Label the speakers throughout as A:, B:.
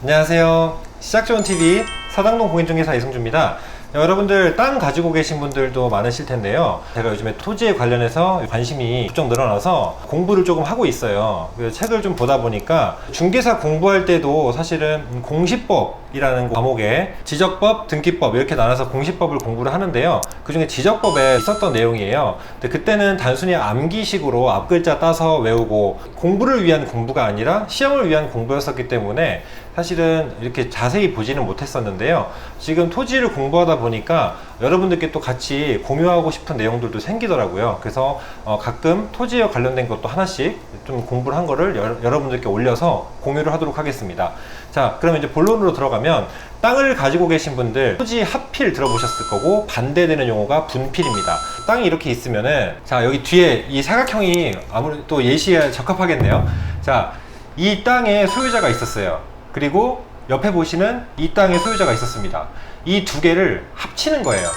A: 안녕하세요. 시작좋은TV 사당동 공인중개사 이승주입니다. 여러분들 땅 가지고 계신 분들도 많으실 텐데요. 제가 요즘에 토지에 관련해서 관심이 부쩍 늘어나서 공부를 조금 하고 있어요. 그 책을 좀 보다 보니까 중개사 공부할 때도 사실은 공시법이라는 과목에 지적법, 등기법 이렇게 나눠서 공시법을 공부를 하는데요. 그 중에 지적법에 있었던 내용이에요. 근데 그때는 단순히 암기식으로 앞글자 따서 외우고 공부를 위한 공부가 아니라 시험을 위한 공부였었기 때문에 사실은 이렇게 자세히 보지는 못했었는데요. 지금 토지를 공부하다 보니까 여러분들께 또 같이 공유하고 싶은 내용들도 생기더라고요. 그래서 가끔 토지에 관련된 것도 하나씩 좀 공부를 한 거를 여러분들께 올려서 공유를 하도록 하겠습니다. 자, 그러면 이제 본론으로 들어가면 땅을 가지고 계신 분들 토지 합필 들어보셨을 거고 반대되는 용어가 분필입니다. 땅이 이렇게 있으면은 자, 여기 뒤에 이 사각형이 아무래도 또 예시에 적합하겠네요. 자, 이 땅에 소유자가 있었어요. 그리고 옆에 보시는 이 땅의 소유자가 있었습니다. 이 두 개를 합치는 거예요.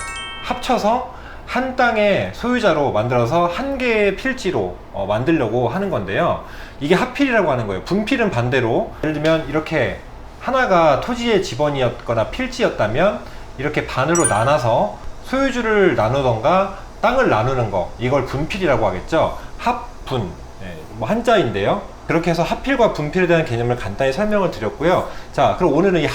A: 합쳐서 한 땅의 소유자로 만들어서 한 개의 필지로 만들려고 하는 건데요. 이게 합필이라고 하는 거예요. 분필은 반대로 예를 들면 이렇게 하나가 토지의 지번이었거나 필지였다면 이렇게 반으로 나눠서 소유주를 나누던가 땅을 나누는 거, 이걸 분필이라고 하겠죠. 합분, 뭐 한자인데요. 그렇게 해서 합필과 분필에 대한 개념을 간단히 설명을 드렸고요. 자, 그럼 오늘은 이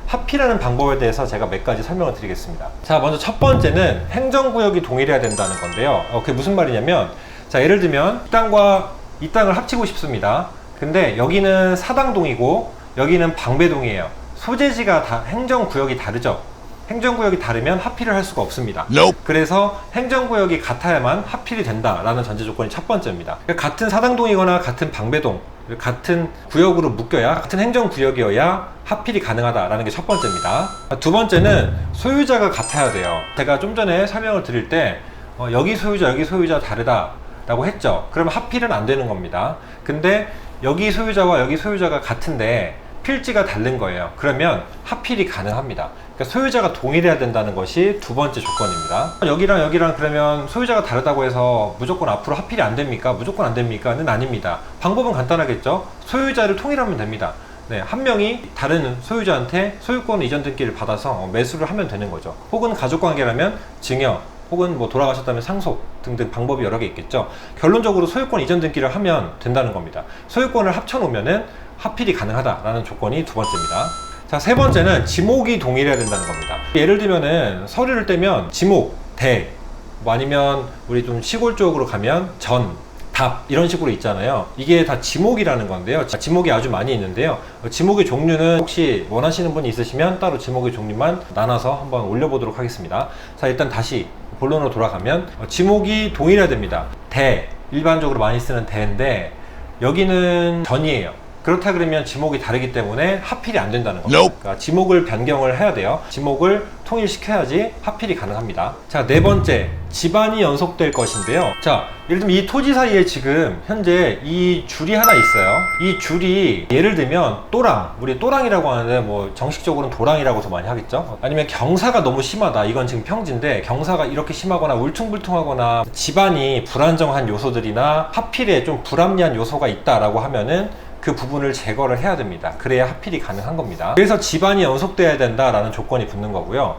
A: 합필하는 방법에 대해서 제가 몇 가지 설명을 드리겠습니다. 자, 먼저 첫 번째는 행정구역이 동일해야 된다는 건데요. 그게 무슨 말이냐면, 자, 예를 들면 이 땅과 이 땅을 합치고 싶습니다. 근데 여기는 사당동이고 여기는 방배동이에요. 소재지가 다 행정구역이 다르죠. 행정구역이 다르면 합필을 할 수가 없습니다. 그래서 행정구역이 같아야만 합필이 된다라는 전제 조건이 첫 번째입니다. 같은 사당동이거나 같은 방배동, 같은 구역으로 묶여야, 같은 행정구역이어야 합필이 가능하다라는 게 첫 번째입니다. 두 번째는 소유자가 같아야 돼요. 제가 좀 전에 설명을 드릴 때 여기 소유자 다르다라고 했죠. 그러면 합필은 안 되는 겁니다. 근데 여기 소유자와 여기 소유자가 같은데 필지가 다른 거예요. 그러면 합필이 가능합니다. 그러니까 소유자가 동일해야 된다는 것이 두 번째 조건입니다. 여기랑 그러면 소유자가 다르다고 해서 무조건 앞으로 합필이 안 됩니까? 무조건 안 됩니까?는 아닙니다. 방법은 간단하겠죠. 소유자를 통일하면 됩니다. 네, 한 명이 다른 소유자한테 소유권 이전 등기를 받아서 매수를 하면 되는 거죠. 혹은 가족관계라면 증여, 혹은 뭐 돌아가셨다면 상속 등등 방법이 여러 개 있겠죠. 결론적으로 소유권 이전 등기를 하면 된다는 겁니다. 소유권을 합쳐 놓으면은 합필이 가능하다라는 조건이 두 번째입니다. 자, 세 번째는 지목이 동일해야 된다는 겁니다. 예를 들면은 서류를 떼면 지목, 대, 뭐 아니면 우리 좀 시골 쪽으로 가면 전, 답 이런 식으로 있잖아요. 이게 다 지목이라는 건데요. 지목이 아주 많이 있는데요. 지목의 종류는 혹시 원하시는 분이 있으시면 따로 지목의 종류만 나눠서 한번 올려보도록 하겠습니다. 자, 일단 다시 본론으로 돌아가면 지목이 동일해야 됩니다. 대, 일반적으로 많이 쓰는 대인데 여기는 전이에요. 그렇다 그러면 지목이 다르기 때문에 합필이 안 된다는 겁니다. 그러니까 지목을 변경을 해야 돼요. 지목을 통일시켜야지 합필이 가능합니다. 자, 네 번째, 지반이 연속될 것인데요. 자, 예를 들면 이 토지 사이에 지금 현재 이 줄이 하나 있어요. 이 줄이 예를 들면 또랑, 우리 또랑이라고 하는데 뭐 정식적으로는 도랑이라고 더 많이 하겠죠. 아니면 경사가 너무 심하다. 이건 지금 평지인데 경사가 이렇게 심하거나 울퉁불퉁하거나 지반이 불안정한 요소들이나 합필에 좀 불합리한 요소가 있다라고 하면은 그 부분을 제거를 해야 됩니다. 그래야 합필이 가능한 겁니다. 그래서 지반이 연속돼야 된다라는 조건이 붙는 거고요.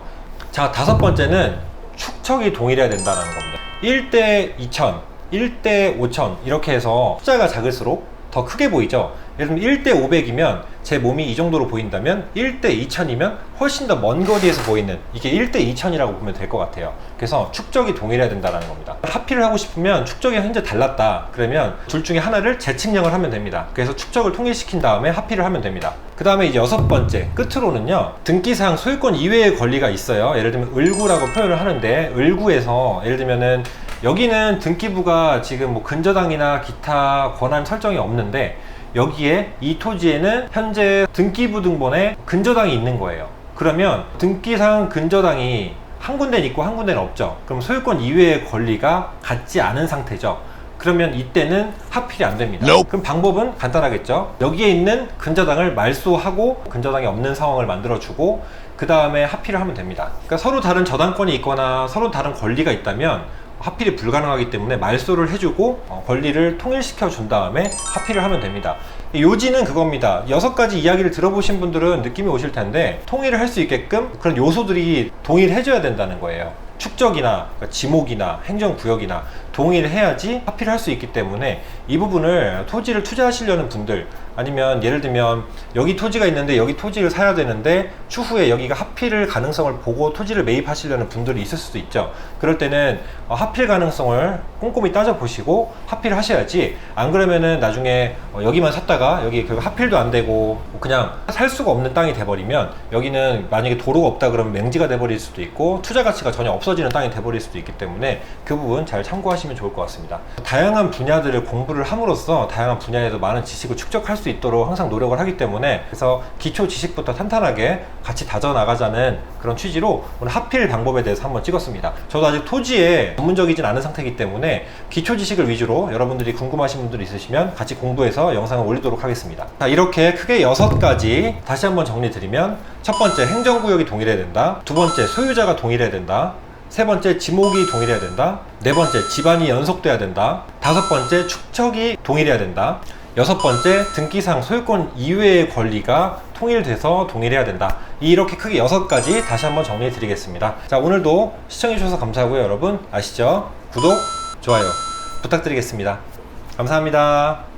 A: 자, 다섯 번째는 축척이 동일해야 된다는 겁니다. 1대 2000, 1대 5000 이렇게 해서 숫자가 작을수록 더 크게 보이죠. 예를 들면 1대 500이면 제 몸이 이 정도로 보인다면 1대 2000이면 훨씬 더 먼 거리에서 보이는, 이게 1대 2000이라고 보면 될 것 같아요. 그래서 축적이 동일해야 된다는 겁니다. 합필을 하고 싶으면 축적이 현재 달랐다 그러면 둘 중에 하나를 재측량을 하면 됩니다. 그래서 축적을 통일시킨 다음에 합필을 하면 됩니다. 그 다음에 이제 여섯 번째 끝으로는요, 등기상 소유권 이외의 권리가 있어요. 예를 들면 을구라고 표현을 하는데, 을구에서 예를 들면은 여기는 등기부가 지금 뭐 근저당이나 기타 권한 설정이 없는데 여기에 이 토지에는 현재 등기부 등본에 근저당이 있는 거예요. 그러면 등기상 근저당이 한 군데는 있고 한 군데는 없죠. 그럼 소유권 이외의 권리가 같지 않은 상태죠. 그러면 이때는 합필이 안 됩니다. 그럼 방법은 간단하겠죠. 여기에 있는 근저당을 말소하고 근저당이 없는 상황을 만들어주고 그 다음에 합필을 하면 됩니다. 그러니까 서로 다른 저당권이 있거나 서로 다른 권리가 있다면 합필이 불가능하기 때문에 말소를 해주고 권리를 통일시켜 준 다음에 합필을 하면 됩니다. 요지는 그겁니다. 6가지 이야기를 들어보신 분들은 느낌이 오실 텐데 통일을 할 수 있게끔 그런 요소들이 동일해져야 된다는 거예요. 축적이나 그러니까 지목이나 행정구역이나 동일해야지 합필을 할 수 있기 때문에 이 부분을 토지를 투자하시려는 분들, 아니면 예를 들면 여기 토지가 있는데 여기 토지를 사야 되는데 추후에 여기가 합필 가능성을 보고 토지를 매입하시려는 분들이 있을 수도 있죠. 그럴 때는 합필 가능성을 꼼꼼히 따져보시고 합필을 하셔야지, 안 그러면은 나중에 여기만 샀다가 여기 결국 합필도 안 되고 그냥 살 수가 없는 땅이 돼버리면, 여기는 만약에 도로가 없다 그러면 맹지가 돼버릴 수도 있고 투자 가치가 전혀 없어지는 땅이 돼버릴 수도 있기 때문에 그 부분 잘 참고하시면 좋을 것 같습니다. 다양한 분야들을 공부를 함으로써 다양한 분야에도 많은 지식을 축적할 수 있도록 항상 노력을 하기 때문에, 그래서 기초 지식부터 탄탄하게 같이 다져나가자는 그런 취지로 오늘 합필 방법에 대해서 한번 찍었습니다. 저도 아직 토지에 전문적이진 않은 상태이기 때문에 기초 지식을 위주로 여러분들이 궁금하신 분들 있으시면 같이 공부해서 영상을 올리도록 하겠습니다. 자, 이렇게 크게 6가지 다시 한번 정리 드리면, 첫 번째 행정구역이 동일해야 된다, 두 번째 소유자가 동일해야 된다, 세 번째 지목이 동일해야 된다, 네 번째 집안이 연속돼야 된다, 다섯 번째 축척이 동일해야 된다, 여섯 번째 등기상 소유권 이외의 권리가 통일돼서 동일해야 된다. 이렇게 크게 6가지 다시 한번 정리해 드리겠습니다. 자, 오늘도 시청해 주셔서 감사하고요. 여러분 아시죠? 구독, 좋아요 부탁드리겠습니다. 감사합니다.